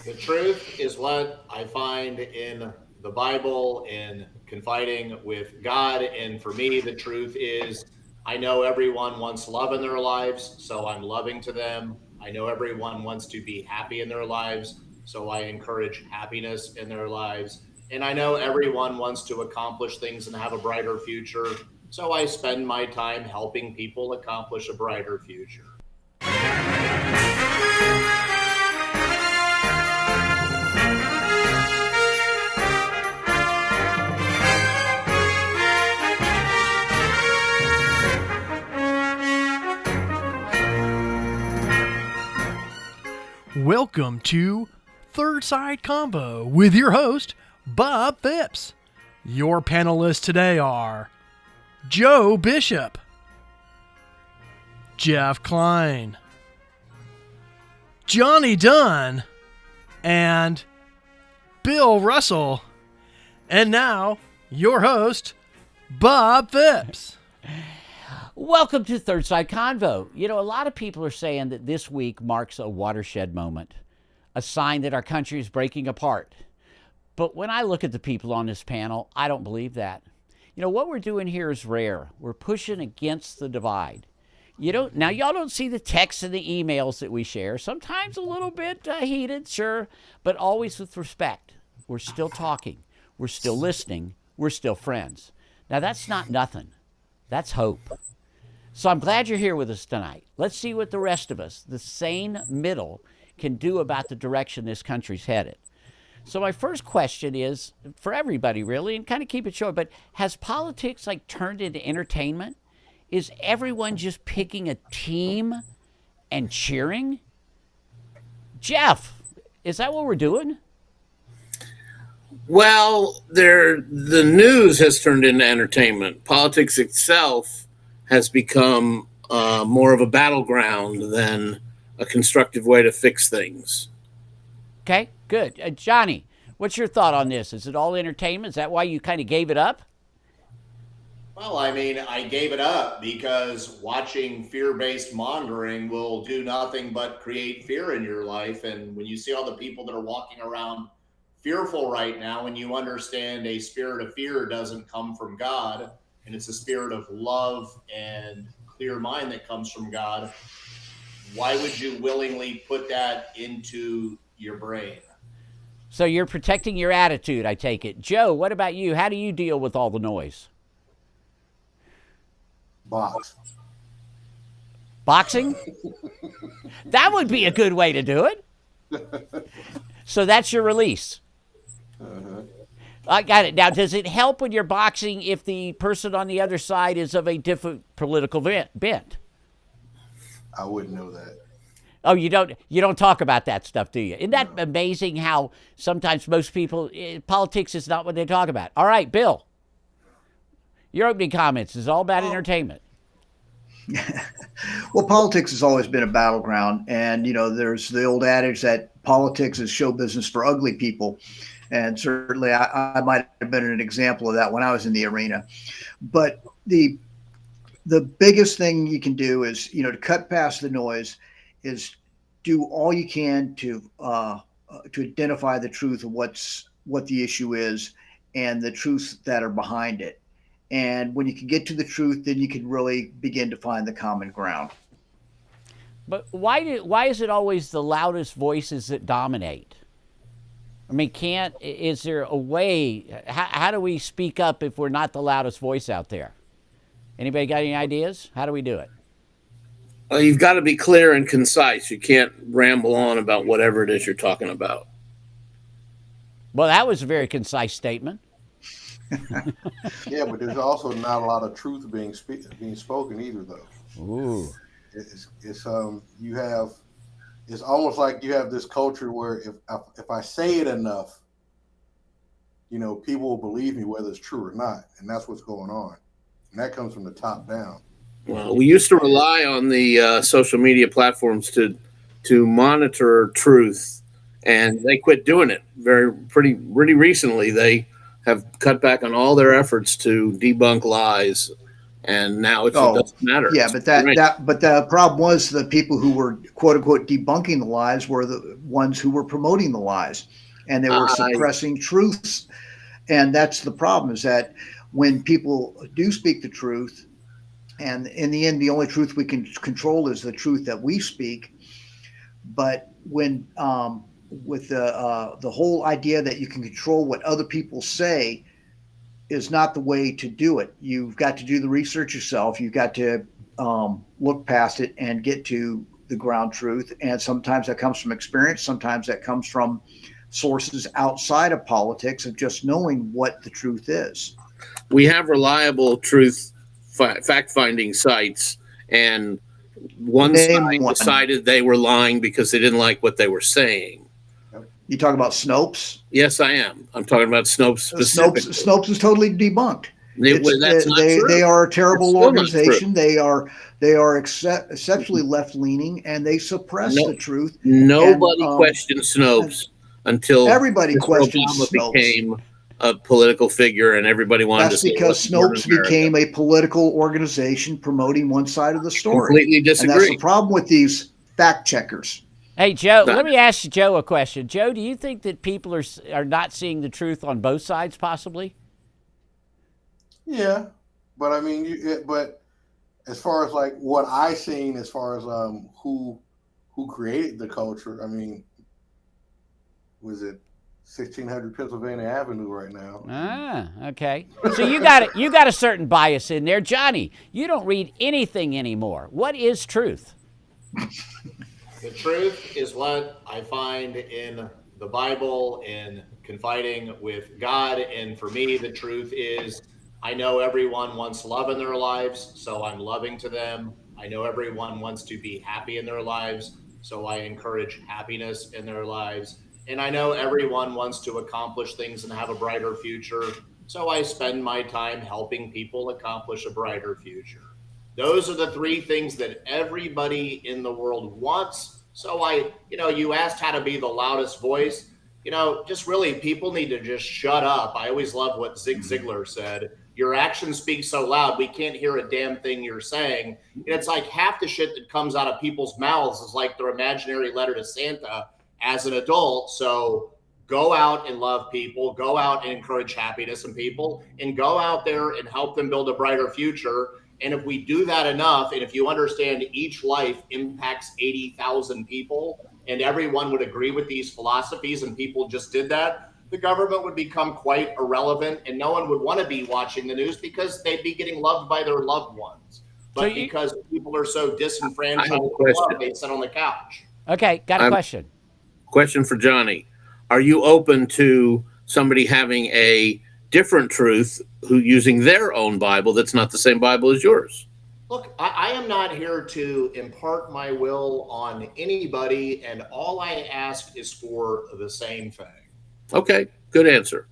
The truth is what I find in the Bible and confiding with God. And for me, the truth is I know everyone wants love in their lives, so I'm loving to them. I know everyone wants to be happy in their lives, so I encourage happiness in their lives. And I know everyone wants to accomplish things and have a brighter future, so I spend my time helping people accomplish a brighter future. Welcome to Third Side Convo with your host, Bob Phipps. Your panelists today are Joe Bishop, Jeff Klein, Johnny Dunn, and Bill Russell. And now, your host, Bob Phipps. Welcome to Third Side Convo. You know, a lot of people are saying that this week marks a watershed moment, a sign that our country is breaking apart. But when I look at the people on this panel, I don't believe that. You know, what we're doing here is rare. We're pushing against the divide. Now y'all don't see the texts and the emails that we share. Sometimes a little bit heated, sure, but always with respect. We're still talking. We're still listening. We're still friends. Now that's not nothing. That's hope. So I'm glad you're here with us tonight. Let's see what the rest of us, the sane middle, can do about the direction this country's headed. So my first question is, for everybody really, and kind of keep it short, but has politics turned into entertainment? Is everyone just picking a team and cheering? Jeff, is that what we're doing? Well, the news has turned into entertainment. Politics itself has become more of a battleground than a constructive way to fix things. Okay, good. Johnny, what's your thought on this? Is it all entertainment? Is that why you kind of gave it up? Well, I gave it up because watching fear-based mongering will do nothing but create fear in your life. And when you see all the people that are walking around fearful right now, and you understand a spirit of fear doesn't come from God, and it's a spirit of love and clear mind that comes from God, why would you willingly put that into your brain? So you're protecting your attitude, I take it. Joe, what about you? How do you deal with all the noise? Boxing? That would be a good way to do it. So that's your release. I got it. Now, does it help when you're boxing if the person on the other side is of a different political bent? I wouldn't know that. Oh, you don't talk about that stuff, do you? Isn't that amazing how sometimes most people, politics is not what they talk about? All right, Bill, your opening comments is all about entertainment. Well, politics has always been a battleground. And, there's the old adage that politics is show business for ugly people. And certainly I might have been an example of that when I was in the arena. But the biggest thing you can do is, to cut past the noise, is do all you can to identify the truth of what the issue is and the truths that are behind it. And when you can get to the truth, then you can really begin to find the common ground. But why is it always the loudest voices that dominate? I mean, is there a way, how do we speak up if we're not the loudest voice out there? Anybody got any ideas? How do we do it? Well, you've got to be clear and concise. You can't ramble on about whatever it is you're talking about. Well, that was a very concise statement. Yeah, but there's also not a lot of truth being spoken either, though. Ooh. It's almost like you have this culture where if I say it enough, people will believe me whether it's true or not, and that's what's going on, and that comes from the top down. Well, we used to rely on the social media platforms to monitor truth, and they quit doing it pretty recently. They have cut back on all their efforts to debunk lies and now it Oh, doesn't matter. yeah, but the problem was the people who were quote unquote debunking the lies were the ones who were promoting the lies, and they were suppressing truths. And that's the problem, is that when people do speak the truth, and in the end, the only truth we can control is the truth that we speak. But when with the whole idea that you can control what other people say is not the way to do it. You've got to do the research yourself. You've got to look past it and get to the ground truth. And sometimes that comes from experience. Sometimes that comes from sources outside of politics, of just knowing what the truth is. We have reliable truth fact-finding sites, and one side decided they were lying because they didn't like what they were saying. You talk about Snopes? Yes, I am. I'm talking about Snopes specifically. Snopes is totally debunked. That's not true. They are a terrible organization. They are exceptionally left-leaning, and they suppress the truth. Nobody questioned Snopes until everybody questioned Obama Snopes. Became a political figure, and everybody wanted to say. That's because Snopes became a political organization promoting one side of the story. Completely disagree. And that's the problem with these fact checkers. Hey, Joe, let me ask Joe a question. Joe, do you think that people are not seeing the truth on both sides, possibly? Yeah, but I mean, but as far as like what I seen, as far as who created the culture, I mean, was it 1600 Pennsylvania Avenue right now? Ah, okay. So you got a certain bias in there, Johnny. You don't read anything anymore. What is truth? The truth is what I find in the Bible, in confiding with God. And for me, the truth is, I know everyone wants love in their lives, so I'm loving to them. I know everyone wants to be happy in their lives, so I encourage happiness in their lives. And I know everyone wants to accomplish things and have a brighter future, so I spend my time helping people accomplish a brighter future. Those are the three things that everybody in the world wants. So you asked how to be the loudest voice. Just really, people need to just shut up. I always love what Zig Ziglar said. Your actions speak so loud, we can't hear a damn thing you're saying. And it's like half the shit that comes out of people's mouths is like their imaginary letter to Santa as an adult. So go out and love people, go out and encourage happiness in people, and go out there and help them build a brighter future. And if we do that enough, and if you understand each life impacts 80,000 people, and everyone would agree with these philosophies, and people just did that, the government would become quite irrelevant, and no one would want to be watching the news because they'd be getting loved by their loved ones. But because people are so disenfranchised, they sit on the couch. Okay, got a question. Question for Johnny. Are you open to somebody having a different truth who using their own Bible that's not the same Bible as yours? Look, I am not here to impart my will on anybody, and all I ask is for the same thing. Okay, good answer.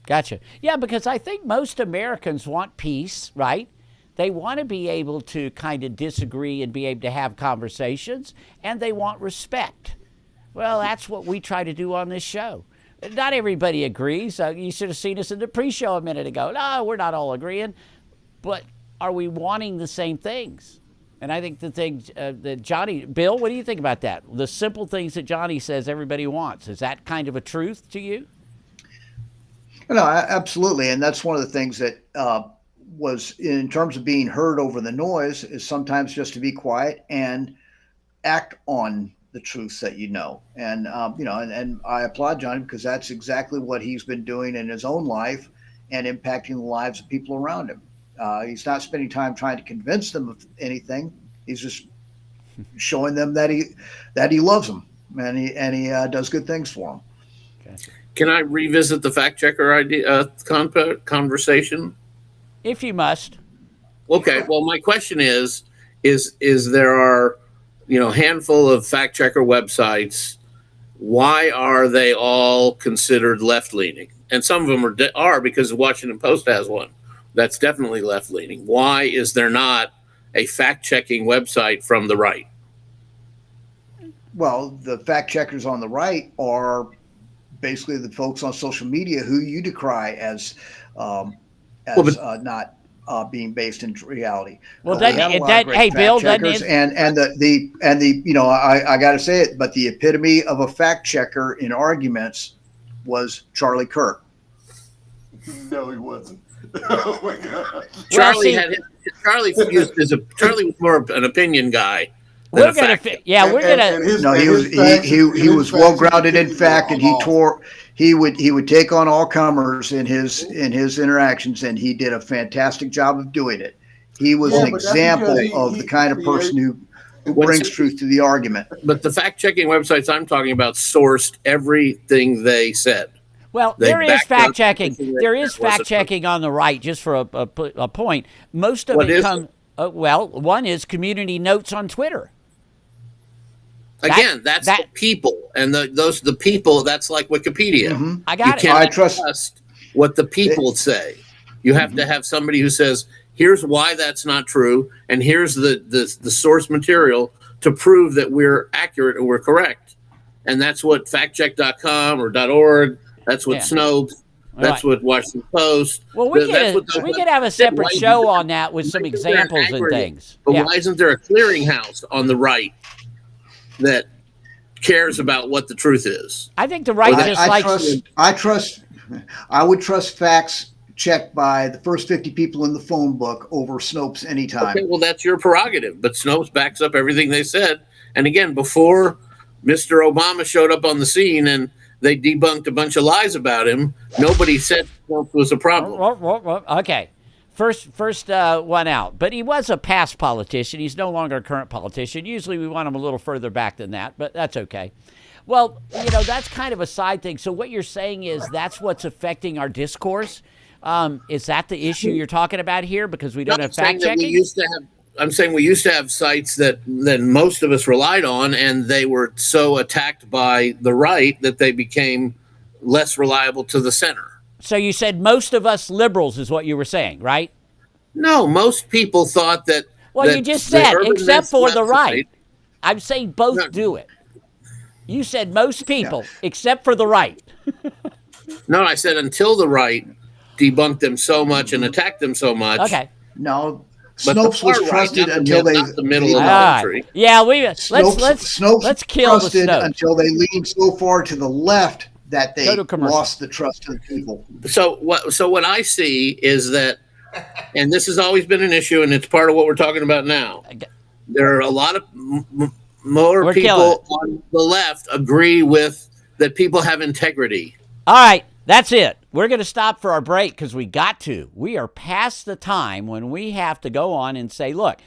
Gotcha. Yeah, because I think most Americans want peace, right? They want to be able to kind of disagree and be able to have conversations, and they want respect. Well, that's what we try to do on this show. Not everybody agrees. You should have seen us in the pre-show a minute ago. No, we're not all agreeing. But are we wanting the same things? And I think the things that Johnny, Bill, what do you think about that? The simple things that Johnny says everybody wants. Is that kind of a truth to you? No, absolutely. And that's one of the things that was, in terms of being heard over the noise, is sometimes just to be quiet and act on the truths that you know. And and I applaud Johnny, because that's exactly what he's been doing in his own life and impacting the lives of people around him. He's not spending time trying to convince them of anything. He's just showing them that he loves them, and he does good things for them. Gotcha. Can I revisit the fact checker idea conversation? If you must. Okay. Well, my question is there are handful of fact checker websites. Why are they all considered left leaning? And some of them are because the Washington Post has one that's definitely left leaning. Why is there not a fact checking website from the right? Well, the fact checkers on the right are basically the folks on social media who you decry as not being based in reality. Well, We then, had a lot of that, great hey, fact Bill, doesn't checkers, it? and the you know, I got to say it, but the epitome of a fact checker in arguments was Charlie Kirk. No, he wasn't. Oh my God. Charlie see- had Charlie was more of an opinion guy. We're gonna, we're gonna. No, he was well grounded in fact, and he would take on all comers in his interactions, and he did a fantastic job of doing it. He was an example of the kind of person who brings truth to the argument. But the fact checking websites I'm talking about sourced everything they said. Well, there is fact checking. There is fact checking on the right. Just for a point, most of it comes. Well, one is community notes on Twitter. Again, that's the people, and the people. That's like Wikipedia. Mm-hmm. I got you it. can't trust what the people say. You have to have somebody who says, "Here's why that's not true, and here's the source material to prove that we're accurate and we're correct." And that's what factcheck.com or .org. That's what Snopes. That's what Washington Post. Well, we could have a separate show on that with some examples and things. But why isn't there a clearinghouse on the right that cares about what the truth is? I think the right I would trust facts checked by the first 50 people in the phone book over Snopes anytime. Okay, well, that's your prerogative. But Snopes backs up everything they said. And again, before Mr. Obama showed up on the scene and they debunked a bunch of lies about him, nobody said Snopes was a problem. Okay. First one out. But he was a past politician. He's no longer a current politician. Usually we want him a little further back than that, but that's okay. Well, that's kind of a side thing. So what you're saying is that's what's affecting our discourse? Is that the issue you're talking about here? Because we don't have fact checking? I'm saying we used to have sites that most of us relied on, and they were so attacked by the right that they became less reliable to the center. So you said most of us liberals is what you were saying, right? No, most people thought that. Well, you just said, except for the right. I'm saying both do it. You said most people, except for the right. No, I said until the right debunked them so much and attacked them so much. Okay. No. Snopes was trusted until they the middle of the country. Yeah, let's kill the Snopes until they leaned so far to the left that they lost the trust of the people. So what I see is that, and this has always been an issue, and it's part of what we're talking about now. There are a lot of more people on the left agree with that people have integrity. All right, that's it. We're going to stop for our break because we got to. We are past the time when we have to go on and say, look,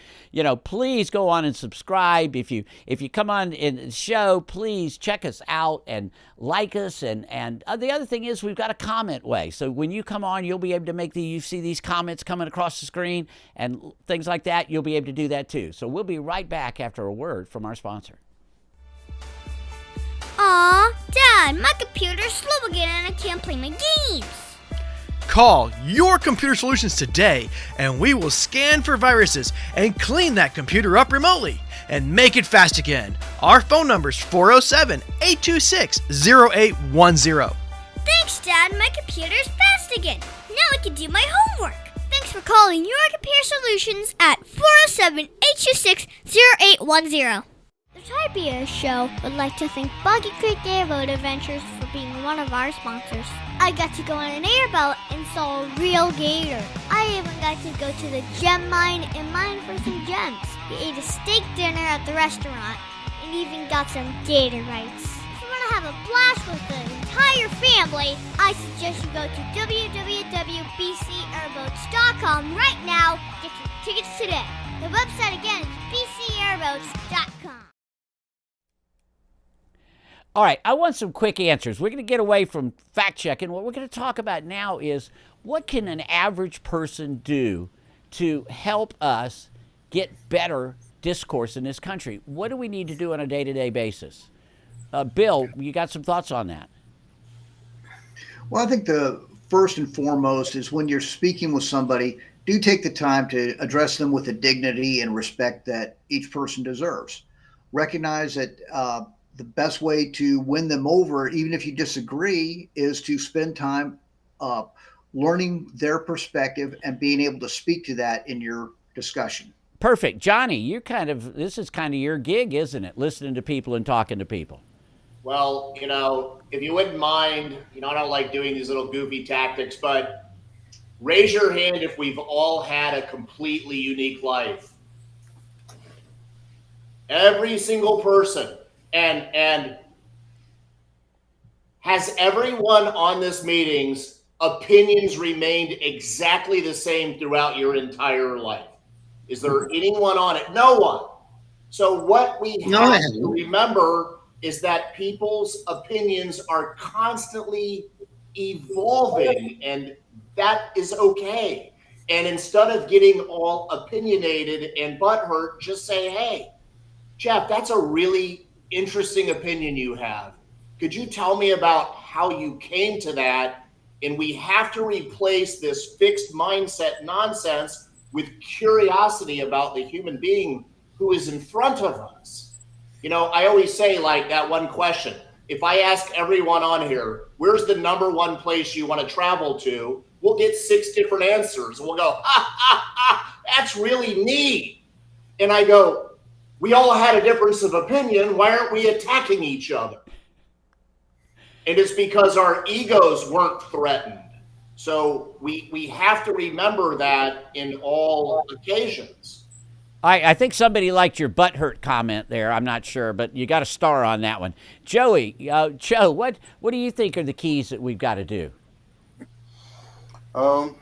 please go on and subscribe. If you come on in the show, please check us out and like us. And the other thing is we've got a comment way. So when you come on, you'll be able to you see these comments coming across the screen and things like that. You'll be able to do that too. So we'll be right back after a word from our sponsor. Aw, Dad, my computer's slow again and I can't play my games. Call Your Computer Solutions today and we will scan for viruses and clean that computer up remotely and make it fast again. Our phone number is 407-826-0810. Thanks, Dad. My computer's fast again. Now I can do my homework. Thanks for calling Your Computer Solutions at 407-826-0810. The Tibia Show would like to thank Boggy Creek Airboat Adventures for being one of our sponsors. I got to go on an airboat and saw a real gator. I even got to go to the gem mine and mine for some gems. We ate a steak dinner at the restaurant and even got some gator bites. If you want to have a blast with the entire family, I suggest you go to www.bcairboats.com right now. Get your tickets today. The website again is bcairboats.com. All right, I want some quick answers. We're going to get away from fact checking. What we're going to talk about now is what can an average person do to help us get better discourse in this country? What do we need to do on a day-to-day basis? Bill, you got some thoughts on that? Well, I think the first and foremost is when you're speaking with somebody, do take the time to address them with the dignity and respect that each person deserves. Recognize that the best way to win them over, even if you disagree, is to spend time learning their perspective and being able to speak to that in your discussion. Perfect. Johnny, this is kind of your gig, isn't it? Listening to people and talking to people. Well, if you wouldn't mind, I don't like doing these little goofy tactics, but raise your hand if we've all had a completely unique life. Every single person. And has everyone on this meeting's opinions remained exactly the same throughout your entire life? Is there anyone on it? No one. So what we have to remember is that people's opinions are constantly evolving, and that is okay. And instead of getting all opinionated and butthurt, just say, hey, Jeff, that's a really interesting opinion you have. Could you tell me about how you came to that? And we have to replace this fixed mindset nonsense with curiosity about the human being who is in front of us. I always say, like, that one question. If I ask everyone on here, where's the number one place you want to travel to? We'll get 6 different answers. We'll go, that's really neat. And I go, we all had a difference of opinion. Why aren't we attacking each other? And it's because our egos weren't threatened. So we have to remember that in all occasions. I think somebody liked your butthurt comment there. I'm not sure, but you got a star on that one. Joey, Joe, what do you think are the keys that we've got to do? Have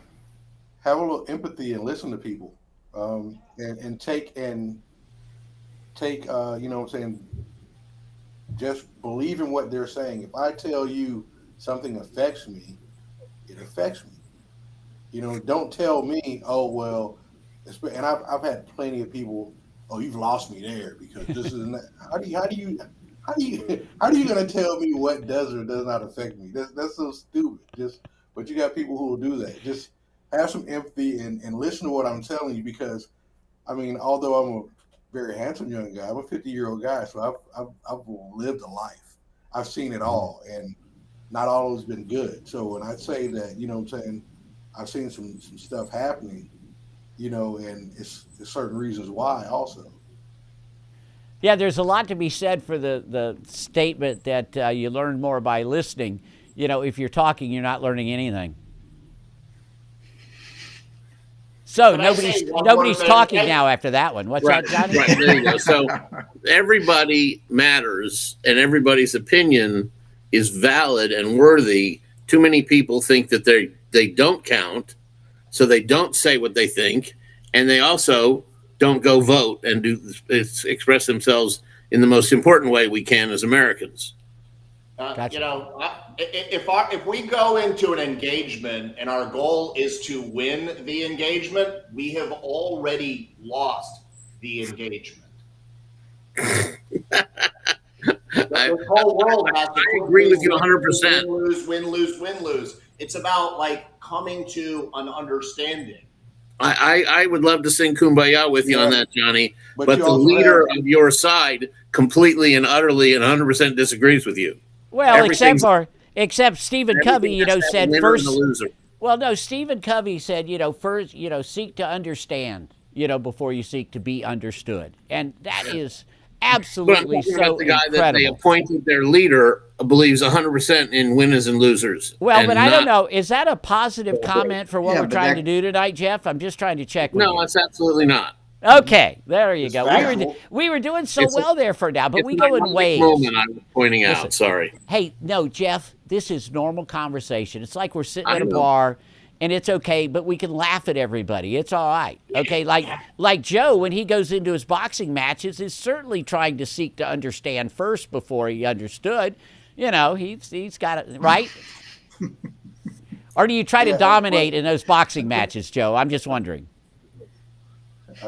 a little empathy and listen to people, and take just believe in what they're saying. If I tell you something affects me, it affects me. Don't tell me, oh well. And I've had plenty of people, oh, you've lost me there because this is not. How are you gonna tell me what does or does not affect me? That's so stupid. But you got people who will do that. Just have some empathy and listen to what I'm telling you, because although I'm a very handsome young guy, I'm a 50-year-old guy, so I've lived a life. I've seen it all, and not all has been good. So when I say that, I've seen some stuff happening. And it's certain reasons why also. Yeah, there's a lot to be said for the statement that you learn more by listening. If you're talking, you're not learning anything. So nobody's talking now after that one. What's that, Johnny? Right, there you go. So everybody matters, and everybody's opinion is valid and worthy. Too many people think that they don't count. So they don't say what they think, and they also don't go vote and express themselves in the most important way we can as Americans. Gotcha. If we go into an engagement and our goal is to win the engagement, we have already lost the engagement. The whole world has to. I agree with you 100%. Win, lose. It's about coming to an understanding. I would love to sing Kumbaya with you on that, Johnny. But the leader of your side completely and utterly and 100% disagrees with you. Well, except Stephen Covey, said first. Well, no, Stephen Covey said, first, seek to understand, before you seek to be understood, and that is absolutely so about the guy incredible. That they appointed their leader believes 100% in winners and losers. Well, but I don't know. Is that a positive comment for what we're trying to do tonight, Jeff? I'm just trying to check with you. No, it's absolutely not. Okay, there you go. We were doing so well there for now, but we go in waves. Moment I was pointing out. Sorry. Hey, no, Jeff, this is normal conversation. It's like we're sitting at a bar, and it's okay, but we can laugh at everybody. It's all right. Okay, like Joe, when he goes into his boxing matches, is certainly trying to seek to understand first before he understood. He's got it right. Or do you try to dominate in those boxing matches, Joe? I'm just wondering.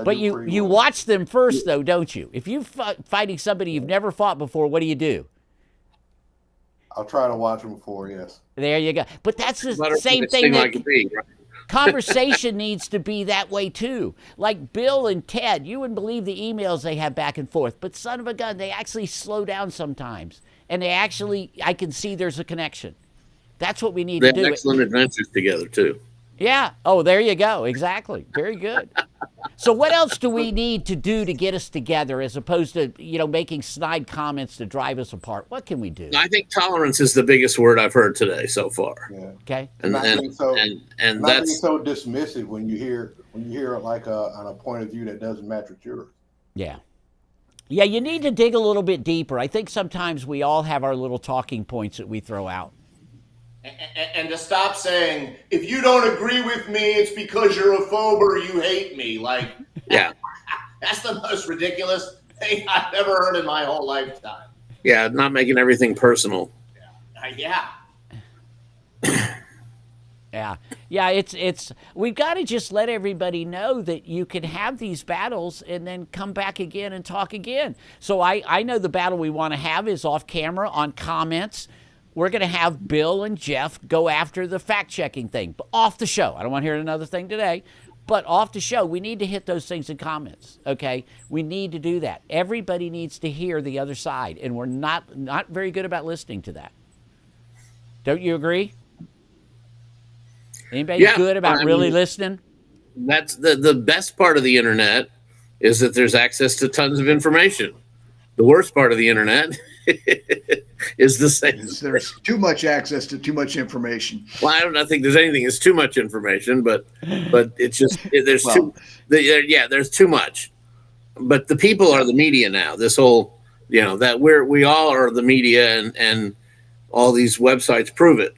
But you watch them first, though, don't you? If you're fighting somebody you've never fought before, what do? I'll try to watch them before, yes. There you go. But that's the same thing. Conversation needs to be that way, too. Like Bill and Ted, you wouldn't believe the emails they have back and forth. But son of a gun, they actually slow down sometimes. And I can see there's a connection. That's what we need They to have do. excellent adventures together too. Yeah. Oh, there you go. Exactly. Very good. So what else do we need to do to get us together as opposed to, making snide comments to drive us apart? What can we do? I think tolerance is the biggest word I've heard today so far. Yeah. Okay. And not being so that's dismissive when you hear like on a point of view that doesn't match with yours. Yeah. Yeah, you need to dig a little bit deeper. I think sometimes we all have our little talking points that we throw out. And to stop saying, if you don't agree with me, it's because you're a phobe or you hate me. Like, yeah, that's the most ridiculous thing I've ever heard in my whole lifetime. Yeah, not making everything personal. Yeah. Yeah, it's we've got to just let everybody know that you can have these battles and then come back again and talk again. So I know the battle we want to have is off camera on comments. We're going to have Bill and Jeff go after the fact-checking thing, but off the show. I don't want to hear another thing today, but off the show, we need to hit those things in comments, okay? We need to do that. Everybody needs to hear the other side, and we're not very good about listening to that. Don't you agree? Anybody good about really listening? That's the best part of the internet is that there's access to tons of information. The worst part of the internet is the same. There's too much access to too much information. Well, I don't think there's anything that's too much information, but it's just there's there's too much. But the people are the media now. This whole that we all are the media, and all these websites prove it.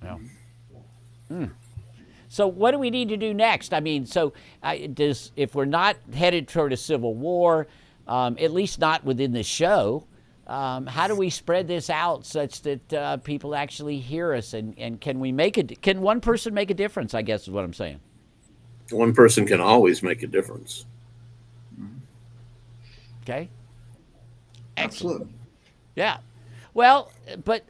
Yeah. So what do we need to do next? I mean, if we're not headed toward a civil war, at least not within the show, how do we spread this out such that people actually hear us? And can one person make a difference, I guess is what I'm saying. One person can always make a difference. Okay. Absolutely. Yeah. Well, but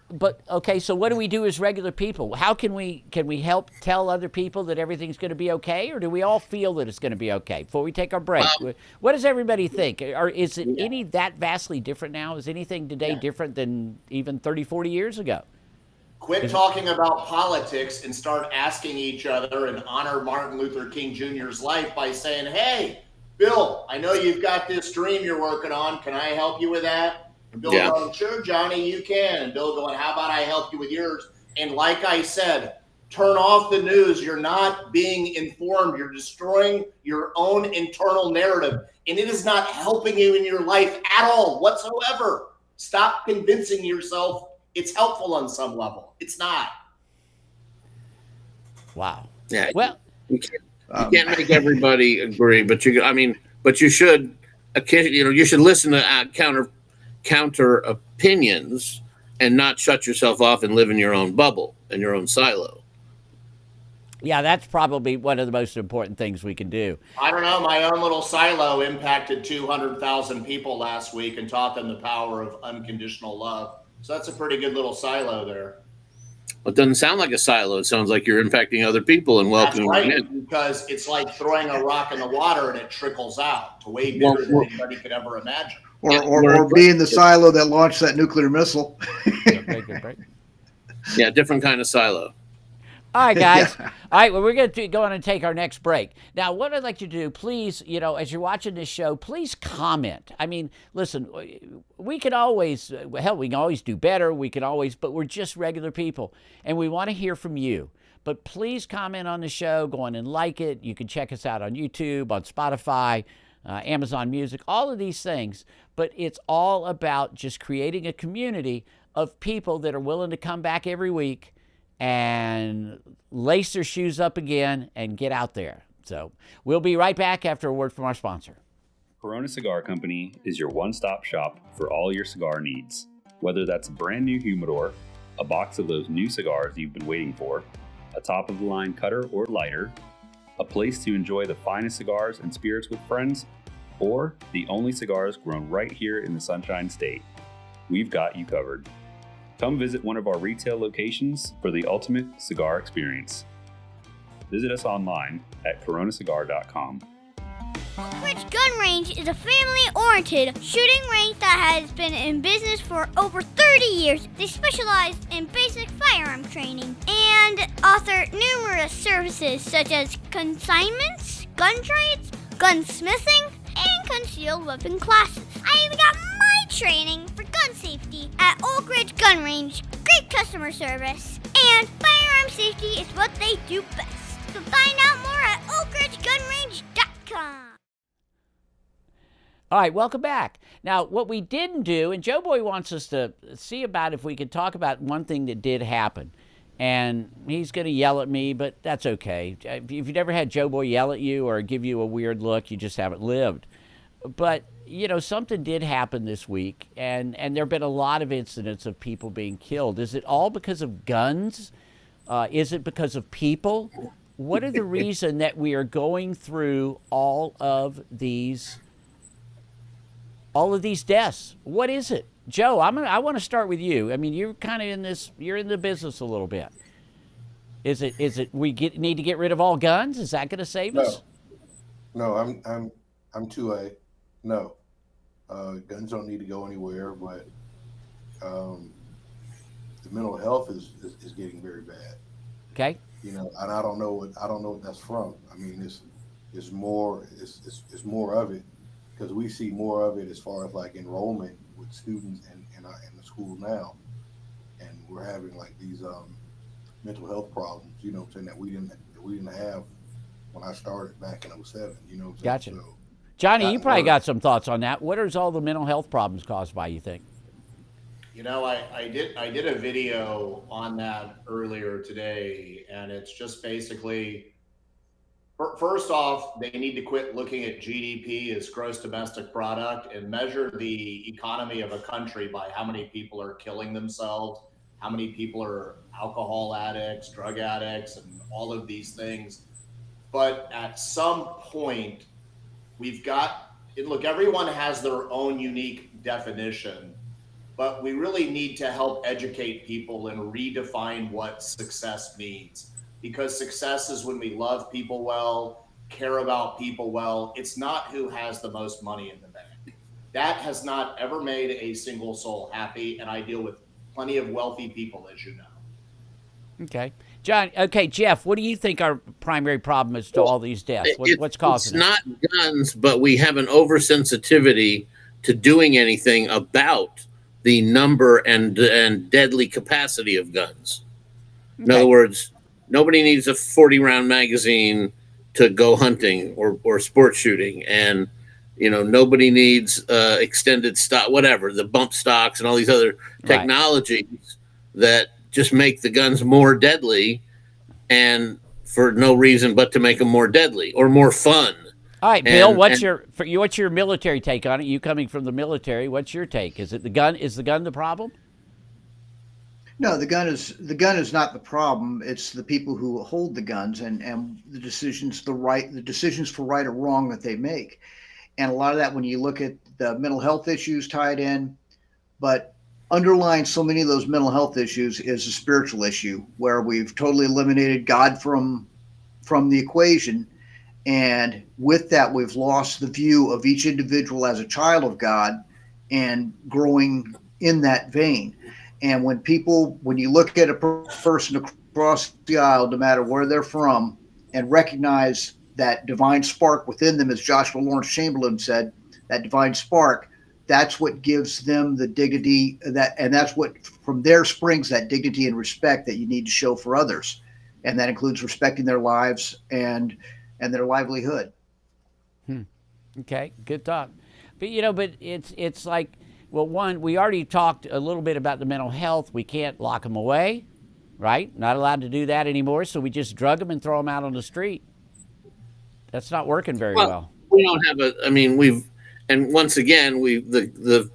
okay, so what do we do as regular people? How can we help tell other people that everything's going to be okay, or do we all feel that it's going to be okay? Before we take our break, what does everybody think? Or is it any that vastly different now? Is anything today different than even 30, 40 years ago? Quit talking about politics and start asking each other and honor Martin Luther King Jr.'s life by saying, hey, Bill, I know you've got this dream you're working on. Can I help you with that? And Bill going, sure, Johnny, you can. And Bill going, how about I help you with yours? And like I said, turn off the news. You're not being informed. You're destroying your own internal narrative. And it is not helping you in your life at all whatsoever. Stop convincing yourself it's helpful on some level. It's not. Wow. Yeah. Well, you can't make everybody agree, but you should, you should listen to counter opinions and not shut yourself off and live in your own bubble and your own silo. Yeah, that's probably one of the most important things we can do. I don't know. My own little silo impacted 200,000 people last week and taught them the power of unconditional love. So that's a pretty good little silo there. Well, it doesn't sound like a silo. It sounds like you're impacting other people and welcoming them in. Because it's like throwing a rock in the water and it trickles out to way bigger than anybody could ever imagine. Or being the silo that launched that nuclear missile. Yeah, different kind of silo. All right, guys. All right, well, we're going to go on and take our next break. Now, what I'd like you to do, please, as you're watching this show, please comment. I mean, listen, we can always do better. But we're just regular people, and we want to hear from you. But please comment on the show, go on and like it. You can check us out on YouTube, on Spotify, Amazon Music, all of these things. But it's all about just creating a community of people that are willing to come back every week and lace their shoes up again and get out there. So we'll be right back after a word from our sponsor. Corona Cigar Company is your one-stop shop for all your cigar needs. Whether that's a brand new humidor, a box of those new cigars you've been waiting for, a top-of-the-line cutter or lighter, a place to enjoy the finest cigars and spirits with friends, or the only cigars grown right here in the Sunshine State, we've got you covered. Come visit one of our retail locations for the ultimate cigar experience. Visit us online at coronacigar.com. Oak Ridge Gun Range is a family-oriented shooting range that has been in business for over 30 years. They specialize in basic firearm training and offer numerous services such as consignments, gun trades, gunsmithing, and concealed weapon classes. I even got my training for gun safety at Oak Ridge Gun Range. Great customer service, and firearm safety is what they do best. So find out more at oakridgegunrange.com. All right, welcome back. Now, what we didn't do, and Joe Boy wants us to see about if we could talk about one thing that did happen. And he's going to yell at me, but that's okay. If you've never had Joe Boy yell at you or give you a weird look, you just haven't lived. But, you know, something did happen this week, and there have been a lot of incidents of people being killed. Is it all because of guns? Is it because of people? What are the reason that we are going through all of these deaths? What is it? Joe, I want to start with you. I mean, you're kind of in this, you're in the business a little bit. Is it we need to get rid of all guns? Is that going to save us? No, I'm 2A. No, guns don't need to go anywhere, but the mental health is getting very bad. Okay. You know, and I don't know what that's from. I mean, it's more of it, because we see more of it as far as like enrollment with students in the school now, and we're having like these mental health problems. You know what I'm saying, that we didn't have when I started back in 2007. You know what I'm saying? Gotcha. So, Johnny, you probably got some thoughts on that. What are all the mental health problems caused by, you think? You know, I did a video on that earlier today, and it's just basically, first off, they need to quit looking at GDP as gross domestic product and measure the economy of a country by how many people are killing themselves, how many people are alcohol addicts, drug addicts, and all of these things. But at some point, we've got, look, everyone has their own unique definition, but we really need to help educate people and redefine what success means. Because success is when we love people well, care about people well. It's not who has the most money in the bank. That has not ever made a single soul happy, and I deal with plenty of wealthy people, as you know. Okay. John, okay, Jeff, what do you think our primary problem is to all these deaths? What's causing it? It's not guns, but we have an oversensitivity to doing anything about the number and deadly capacity of guns. In other words, nobody needs a 40-round magazine to go hunting or sport shooting. And, you know, nobody needs extended stock, whatever, the bump stocks and all these other technologies that just make the guns more deadly, and for no reason but to make them more deadly or more fun. All right, Bill, what's your military take on it? You coming from the military, what's your take? Is it the gun? Is the gun the problem? No, the gun is not the problem. It's the people who hold the guns and the decisions for right or wrong that they make. And a lot of that, when you look at the mental health issues tied in, but underlying so many of those mental health issues is a spiritual issue where we've totally eliminated God from the equation. And with that, we've lost the view of each individual as a child of God and growing in that vein. And when you look at a person across the aisle, no matter where they're from, and recognize that divine spark within them, as Joshua Lawrence Chamberlain said, that divine spark, that's what gives them the dignity and that's what from there springs that dignity and respect that you need to show for others. And that includes respecting their lives and their livelihood. Okay, good talk. But it's like, well, one, we already talked a little bit about the mental health. We can't lock them away, right? Not allowed to do that anymore. So we just drug them and throw them out on the street. That's not working very well. We don't have and once again, the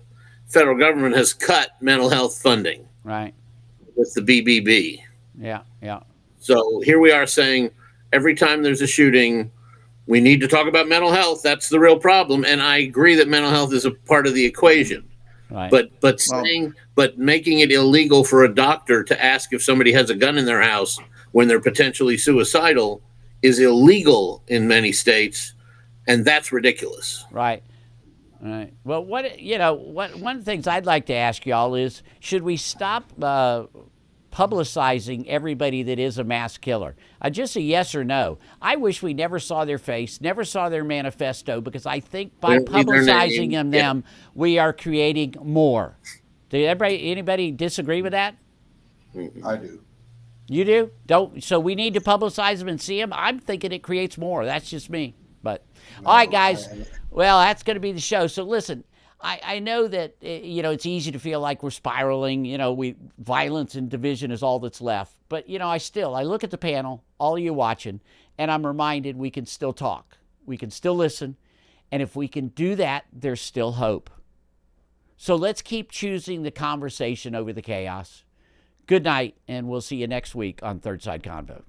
federal government has cut mental health funding. Right. With the BBB. Yeah. So here we are saying every time there's a shooting, we need to talk about mental health. That's the real problem. And I agree that mental health is a part of the equation. Right. But making it illegal for a doctor to ask if somebody has a gun in their house when they're potentially suicidal is illegal in many states. and that's ridiculous. Right. Right. Well, one of the things I'd like to ask y'all is, should we stop publicizing everybody that is a mass killer? Just a yes or no. I wish we never saw their face, never saw their manifesto, because I think by publicizing them, we are creating more. Anybody disagree with that? I do. You do? So we need to publicize them and see them? I'm thinking it creates more. That's just me. But all right, guys. Well, that's going to be the show. So listen, I know that it's easy to feel like we're spiraling. Violence and division is all that's left. But I look at the panel, all of you watching, and I'm reminded we can still talk, we can still listen, and if we can do that, there's still hope. So let's keep choosing the conversation over the chaos. Good night, and we'll see you next week on Third Side Convo.